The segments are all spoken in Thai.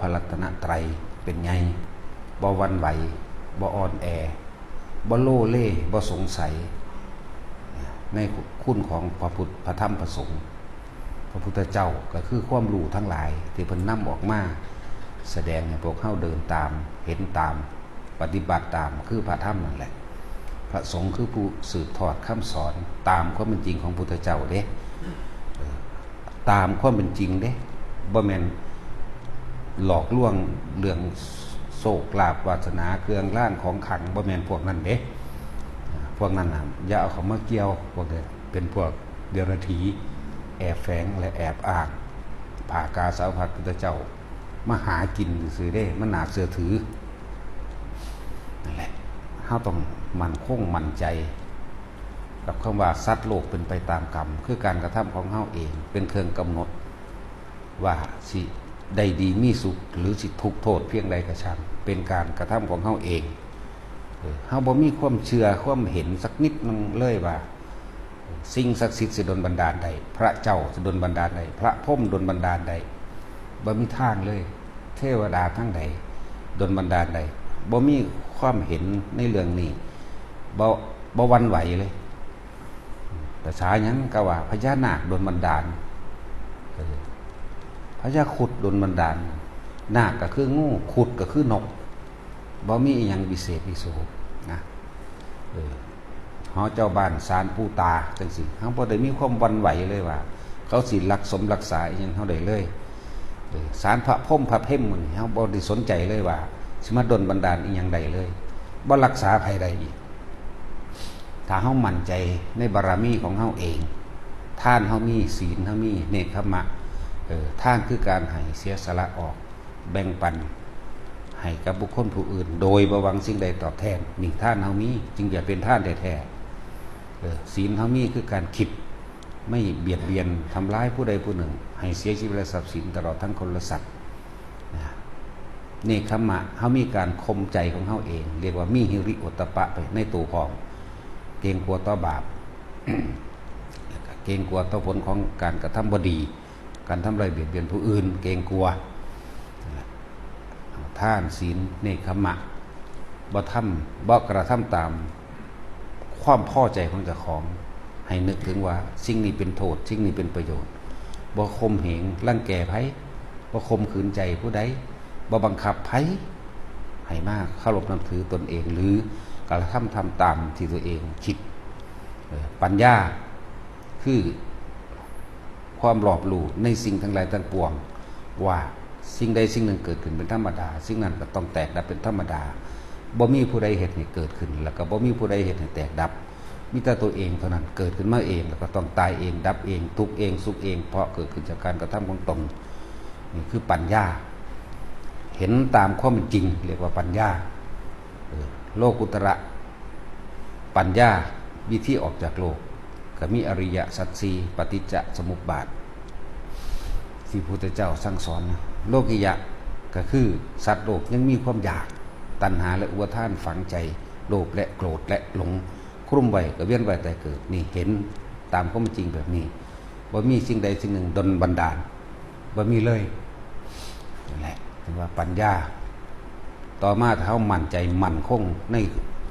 ระรัตนตรัยเป็นไงบ่หวั่นไหวบ่อ่อนแอบ่โลเล่บ่สงสัยในคุณของพระพุทธพระธรรมพระสงฆ์พระพุทธเจ้าก็คือความรู้ทั้งหลายที่เพิ่นนำออกมาแสดงให้พวกเฮาเดินตามเห็นตามปฏิบัติตามคือพระธรรมนั่นแหละพระสงฆ์คือผู้สืบทอดคำสอนตามความเป็นจริงของพุทธเจ้าเด้ตามความเป็นจริงเด้บ่แม่นหลอกลวงเรื่องโชคลาภวาสนาเครื่องร่างของขลังบ่แม่นพวกนั้นเด้พวกนั้นน่ะอย่าเอาเข้ามาเกี่ยวพวกนี้เป็นพวกเดรัจฉีแอบแฝงและแอบอ้างภากาสาวพัดพุทธเจ้ามาหากินซื่อเด้มันน่าเชื่อถือนั่นแหละเฮาต้องมั่นคงมั่นใจกับคำว่าสัตว์โลกเป็นไปตามกรรมคือการกระทำของเฮาเองเป็นเครื่องกำหนดว่าสิได้ดีมีสุขหรือสิทุกข์โทษเพียงใดก็ช่างเป็นการกระทำของเฮาเองเฮาบ่มีความเชื่อความเห็นสักนิดนึงเลยว่าสิ่งศักดิ์สิทธิ์สิดลบันดาลใดพระเจ้าสิดลบันดาลใดพระพรหมดลบันดาลใดบ่มีทางเลยเทวดาทั้งใดดลบันดาลใดบ่มีความเห็นในเรื่องนี้บ่หวั่นไหวเลยภาษาหยังก็ว่าพญานาคดลบันดาลพญาครุฑดลบันดาลนาคก็คืองูครุฑก็คือนกบ่มีอีหยังพิเศษพิโสนะเฮาเจ้าบ้านศาลปู่ตาจังซี่เฮาบ่ได้มีความหวั่นไหวเลยว่าเขาสิรักสมรักษาอีหยังเฮาได้เลยศาลพระพรหมพระเพ่มมื้อนี้เฮาบ่ได้สนใจเลยว่าสิมาดลบันดาลอีหยังใดเลยบ่รักษาภัยใดอีกถ้าเฮามั่นใจในบารมีของเฮาเองทานเฮามีศีลเฮามีเนกขมะทานคือการให้เสียสละออกแบ่งปันให้กับบุคคลผู้อื่นโดยบ่หวังสิ่งใดตอบแทนนี่ทานเฮามีจึงจะเป็นทานแท้ๆศีลเฮามีคือการคิดไม่เบียดเบียนทำร้ายผู้ใดผู้หนึ่งให้เสียชีวิตและทรัพย์สินตลอดทั้งคนและสัตว์เนกขมะเฮามีการข่มใจของเฮาเองเรียกว่ามีหิริโอตตัปปะไปในตัวของเกรงกลัวต่อบาป เกรงกลัวต่อผลของการกระทำบดีการทำลายเบียดเบียนผู้อื่นเกรงกลัวท่านศีลเนกขมะบ่กระทำตามความพอใจของเจ้าของให้นึกถึงว่าสิ่งนี้เป็นโทษสิ่งนี้เป็นประโยชน์บ่ข่มเหงรังแกไผบ่ข่มขืนใจผู้ใดบ่บังคับไผให้มากเคารพนับถือตนเองหรือกระทำตามที่ตัวเองคิดปัญญาคือความรอบรู้ในสิ่งทั้งหลายทั้งปวงว่าสิ่งใดสิ่งหนึ่งเกิดขึ้นเป็นธรรมดาสิ่งนั้นก็ต้องแตกดับเป็นธรรมดาบ่มีผู้ใดเฮ็ดให้เกิดขึ้นแล้วก็บ่มีผู้ใดเฮ็ดให้แตกดับมีแต่ตัวเองเท่านั้นเกิดขึ้นมาเองแล้วก็ต้องตายเองดับเองทุกข์เองสุขเองเพราะเกิดขึ้นจากการกระทำของตนนี่คือปัญญาเห็นตามความเป็นจริงเรียกว่าปัญญาโลกุตระปัญญาวิธีออกจากโลกก็มีอริยสัจสี่ปฏิจจสมุปบาทที่พระพุทธเจ้าสั่งสอนโลกิยะก็คือสัตว์โลกยังมีความอยากตัณหาและอุปทานฝังใจโลภและโกรธและหลงครุ่มไว้ก็เวียนว่ายตายเกิดนี่เห็นตามความเป็นจริงแบบนี้บ่มีสิ่งใดสิ่งหนึ่งดลบันดาลบ่มีเลยนั่นแหละเรียกว่าปัญญาต่อมาถ้าเขามั่นใจมั่นคงใน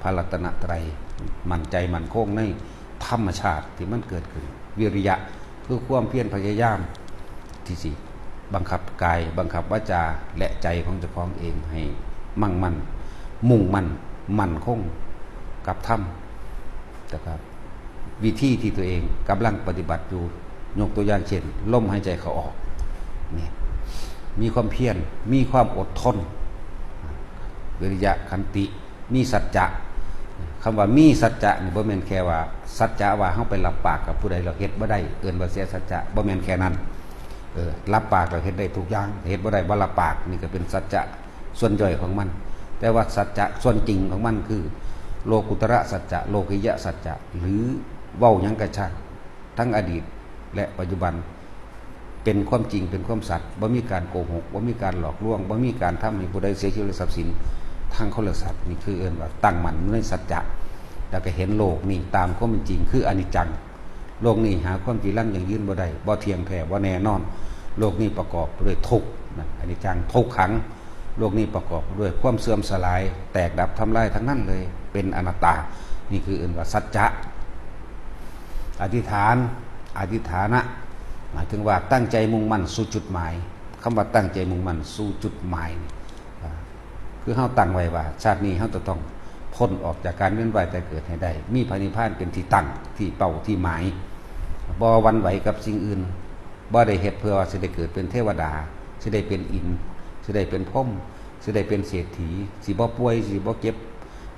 พระรัตนตรัยมั่นใจมั่นคงในธรรมชาติที่มันเกิดขึ้นวิริยะคือความเพียรพยายามที่สิบังคับกายบังคับวาจาและใจของเจ้าของเองให้มั่งมั่นมุ่งมั่นมั่นคงกับธรรมนะครับวิธีที่ตัวเองกำลังปฏิบัติอยู่ยกตัวอย่างเช่นลมหายใจเข้าออกนี่มีความเพียรมีความอดทนวิริยะขันติมีสัจจะคำว่ามีสัจจะนี่บ่แม่นแค่ว่าสัจจะว่าเฮาไปรับปากกับผู้ใดเราเฮ็ดบ่ได้เอิ้นว่าเสียสัจจะบ่แม่นแค่นั้นรับปากเราเฮ็ดได้ทุกอย่างเฮ็ดบ่ได้บ่รับปากนี่ก็เป็นสัจจะส่วนย่อยของมันแต่ว่าสัจจะส่วนจริงของมันคือโลกุตระสัจจะโลกิยะสัจจะหรือเว้าหยังกระช่างทั้งอดีตและปัจจุบันเป็นความจริงเป็นความสัตย์บ่มีการโกหกบ่มีการหลอกลวงบ่มีการทำให้ผู้ใดเสียชีวิตหรือทรัพย์สินทางคนละสัตว์นี่คือเอิ้นว่าตั้งมั่นในสัจจะแล้วก็เห็นโลกนี่ตามความเป็นจริงคืออนิจจังโลกนี้หาความจริงยั่งยืนบ่ได้บ่เที่ยงแท้บ่แน่นอนโลกนี้ประกอบด้วยทุกข์ นะอนิจจังทุกขังโลกนี้ประกอบด้วยความเสื่อมสลายแตกดับทำลายทั้งนั้นเลยเป็นอนัตตานี่คืออื่นว่าสัจจะอธิษฐานอธิษฐานะหมายถึงว่าตั้งใจมุ่งมั่นสู่จุดหมายคำว่าตั้งใจมุ่งมั่นสู่จุดหมายคือเฮาตั้งไว้ว่าชาตินี้เฮาจะต้องพ้นออกจากการเวียนว่ายตายเกิดให้ได้มีพระนิพพานเป็นที่ตั้งที่เป้าที่หมายบ่หวั่นไหวกับสิ่งอื่นบ่ได้เฮ็ดเพื่อว่าสิได้เกิดเป็นเทวดาสิได้เป็นอินทร์สิได้เป็นพรหมสิได้เป็นเศรษฐีสิบ่ป่วยสิบ่เจ็บ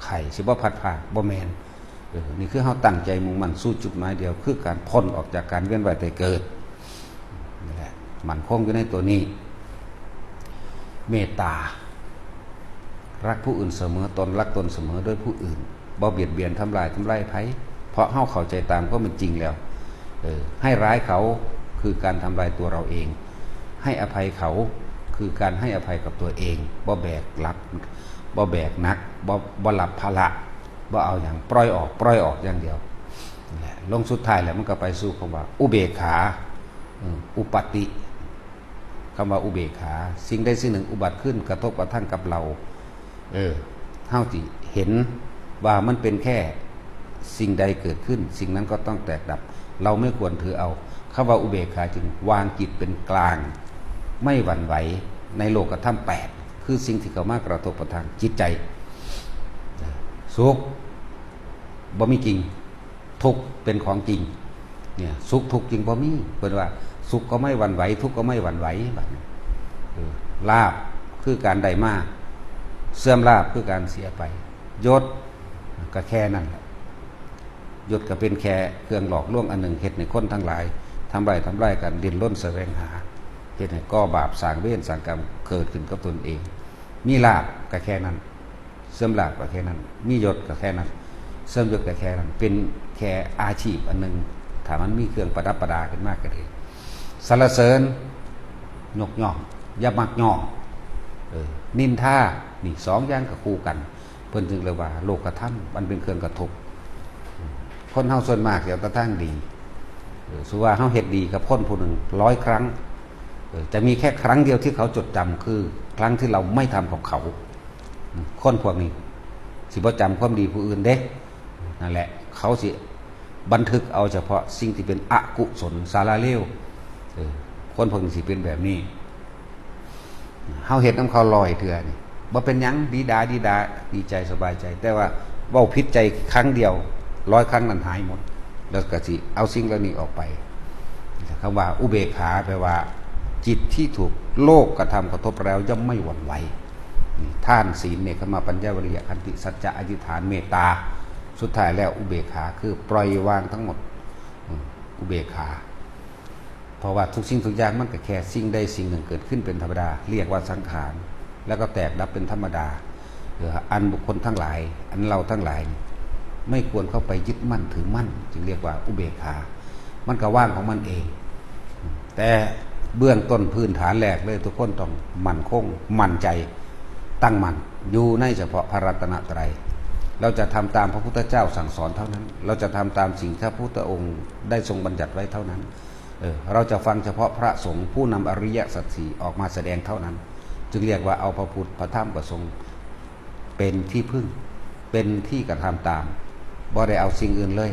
ไข้สิบ่พัดพรากบ่แม่นนี่คือเฮาตั้งใจมุ่งมั่นสู่จุดหมายเดียวคือการพ้นออกจากการเวียนว่ายตายเกิดนี่แหละมั่นคงอยู่ในตัวนี้เมตตารักผู้อื่นเสมอตนรักตนเสมอด้วยผู้อื่นบ่เบียดเบียนทำลายไผเพราะเฮาเข้าใจตามก็เป็นจริงแล้วให้ร้ายเขาคือการทำลายตัวเราเองให้อภัยเขาคือการให้อภัยกับตัวเองบ่แบกรับบ่แบกนักบ่หลับภาระบ่เอาอย่างปล่อยออกอย่างเดียวลงสุดท้ายแล้วมันก็ไปสู่คำว่าอุเบกขาอุปติคำว่าอุเบกขาสิ่งใดสิ่งหนึ่งอุบัติขึ้นกระทบกระทั่งกับเราเฮาสิเห็นว่ามันเป็นแค่สิ่งใดเกิดขึ้นสิ่งนั้นก็ต้องแตกดับเราไม่ควรถือเอาคำว่าอุเบกขาจึงวางจิตเป็นกลางไม่หวั่นไหวในโลกธรรม8คือสิ่งที่เข้ามากระทบกระทั่งจิตใจสุขบ่มีจริงทุกข์เป็นของจริงเนี่ยสุขทุกข์จริงบ่มีเพิ่นว่าสุขก็ไม่หวั่นไหวทุกข์ก็ไม่หวั่นไหวแบบนี้ลาภคือการได้มาเสื่อมลาภคือการเสียไปยศก็แค่นั้นแหละยศก็เป็นแค่เครื่องหลอกลวงอันหนึ่งเฮ็ดในคนทั้งหลายทำลายกันดิ้นรนแสวงหาเฮ็ดให้ก่อบาปสร้างเวรสร้างกรรมเกิดขึ้นกับตนเองมีลาภก็แค่นั้นเสื่อมลาภก็แค่นั้นมียศก็แค่นั้นเสื่อมยศก็แค่นั้นเป็นแค่อาชีพอันหนึ่งถ้ามันมีเครื่องประดับประดาขึ้นมากก็ดีสรรเสริญยกย่องอย่ามักย่องนินทานี่สองอย่างกับคู่กันเพิ่นจึงเรียกว่าโลกธรรมมันเป็นเครื่องกระทบคนเฮาส่วนมากเดี๋ยวกระทั่งดีสุว่าเฮาเฮ็ดดีกับคนผู้หนึ่ง100 ครั้งจะมีแค่ครั้งเดียวที่เขาจดจำคือครั้งที่เราไม่ทำกับเขาคนพวกนี้สิบ่จำความดีผู้อื่นเด้นั่นแหละเขาสิบันทึกเอาเฉพาะสิ่งที่เป็นอกุศลสาระเลวคนพวกนี้สิเป็นแบบนี้เฮาเฮ็ดนำเขาลอยเถื่อนี่บ่เป็นหยังดีดีใจสบายใจแต่ว่าเว้าผิดใจครั้งเดียว100 ครั้งนั้นหายหมดแล้วก็สิเอาสิ่งเหล่านี้ออกไปคำว่าอุเบกขาแปลว่าจิตที่ถูกโลกกระทำกระทบแล้วย่อมไม่หวั่นไหวท่านศีลเนคขมาปัญญาวิริยะขันติสัจจะอธิษฐานเมตตาสุดท้ายแล้วอุเบกขาคือปล่อยวางทั้งหมดอุเบกขาเพราะว่าทุกสิ่งทุกอย่างมันก็แค่สิ่งใดสิ่งหนึ่งเกิดขึ้นเป็นธรรมดาเรียกว่าสังขารแล้วก็แตกดับเป็นธรรมดาอันบุคคลทั้งหลายอันเราทั้งหลายไม่ควรเข้าไปยึดมั่นถือมั่นจึงเรียกว่าอุเบกขามันก็ว่างของมันเองแต่เบื้องต้นพื้นฐานแรกเลยทุกคนต้องมั่นคงมั่นใจตั้งมั่นอยู่ในเฉพาะพระรัตนตรัยเราจะทำตามพระพุทธเจ้าสั่งสอนเท่านั้นเราจะทำตามสิ่งที่พระพุทธองค์ได้ทรงบัญญัติไว้เท่านั้นเราจะฟังเฉพาะพระสงฆ์ผู้นำอริยสัจสี่ออกมาแสดงเท่านั้นจึงเรียกว่าเอาพระพุทธพระธรรมพระสงฆ์เป็นที่พึ่งเป็นที่กระทำตามบ่ได้เอาสิ่งอื่นเลย